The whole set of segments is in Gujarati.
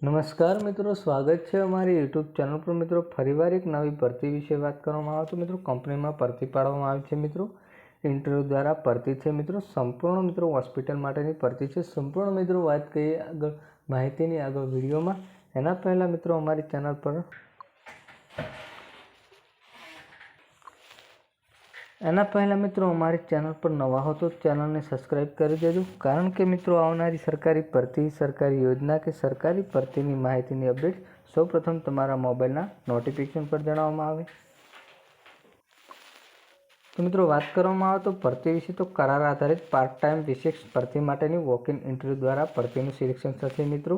નમસ્કાર મિત્રો, સ્વાગત છે અમારી યુટ્યુબ ચેનલ પર। મિત્રો ફરીવાર એક નવી ભરતી વિશે વાત કરવામાં આવે તો મિત્રો કંપનીમાં ભરતી પાડવામાં આવી છે। મિત્રો ઇન્ટરવ્યૂ દ્વારા ભરતી છે। મિત્રો સંપૂર્ણ મિત્રો હોસ્પિટલ માટેની ભરતી છે। સંપૂર્ણ મિત્રો વાત કરીએ આગળ માહિતીની આગળ વિડીયોમાં। એના પહેલાં મિત્રો અમારી ચેનલ પર નવા હો તો ચેનલને સબસ્ક્રાઈબ કરી દેજો, કારણ કે મિત્રો આવનારી સરકારી ભરતી, સરકારી યોજના કે સરકારી ભરતીની માહિતીની અપડેટ સૌપ્રથમ તમારા મોબાઈલના નોટિફિકેશન પર જણાવવામાં આવે। તો મિત્રો વાત કરવામાં આવે તો ભરતી વિશે તો કરાર આધારિત પાર્ટ ટાઈમ વિશેષ ભરતી માટેની વોક ઇન ઇન્ટરવ્યૂ દ્વારા ભરતીનું સિલેક્શન થશે। મિત્રો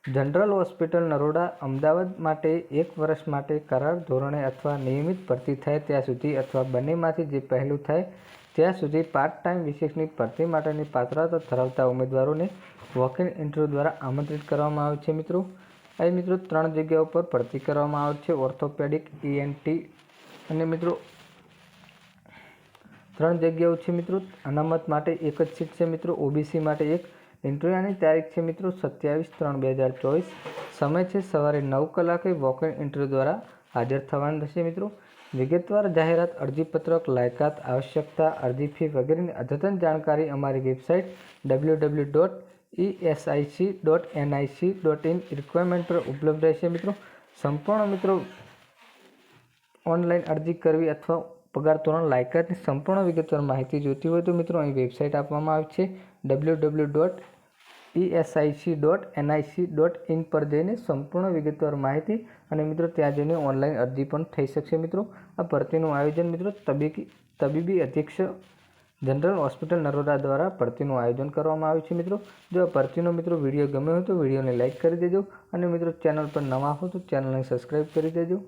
જનરલ હોસ્પિટલ નરોડા અમદાવાદ માટે 1 વર્ષ માટે કરાર ધોરણે અથવા નિયમિત ભરતી થાય ત્યાં સુધી અથવા બંનેમાંથી જે પહેલું થાય ત્યાં સુધી પાર્ટ ટાઈમ વિશેષની ભરતી માટેની પાત્રતા ધરાવતા ઉમેદવારોને વોક ઇન ઇન્ટરવ્યૂ દ્વારા આમંત્રિત કરવામાં આવે છે। મિત્રો અહીં મિત્રો 3 જગ્યાઓ પર ભરતી કરવામાં આવે છે, ઓર્થોપેડિક, ENT અને મિત્રો 3 જગ્યાઓ છે। મિત્રો અનામત માટે 1 જ સીટ છે। મિત્રો OBC માટે 1। ઇન્ટરવ્યૂની તારીખ છે મિત્રો 27/3/2024। સમય છે સવારે 9 કલાકે। વોક ઇન ઇન્ટરવ્યૂ દ્વારા હાજર થવાનું રહેશે। મિત્રો વિગતવાર જાહેરાત, અરજીપત્રક, લાયકાત, આવશ્યકતા, અરજી ફી વગેરેની અદ્યતન જાણકારી અમારી વેબસાઇટ www.esic.nic.in રિક્વાયરમેન્ટ પર ઉપલબ્ધ રહેશે। મિત્રો સંપૂર્ણ મિત્રો ઓનલાઈન અરજી કરવી અથવા પગાર ધોરણ, લાયકાતની સંપૂર્ણ વિગતવાર માહિતી જોઈતી હોય તો મિત્રો અહીં વેબસાઇટ આપવામાં આવી છે www.esic.nic.in પર જઈને સંપૂર્ણ વિગતવાર માહિતી અને મિત્રો ત્યાં જઈને ઓનલાઈન અરજી પણ થઈ શકશે। મિત્રો આ ભરતીનું આયોજન મિત્રો તબીબી અધિક્ષક જનરલ હોસ્પિટલ નરોડા દ્વારા ભરતીનું આયોજન કરવામાં આવ્યું છે। મિત્રો જો આ ભરતીનો મિત્રો વિડીયો ગમ્યો હોય તો વિડીયોને લાઇક કરી દેજો અને મિત્રો ચેનલ પર નવા હો તો ચેનલને સબસ્ક્રાઈબ કરી દેજો।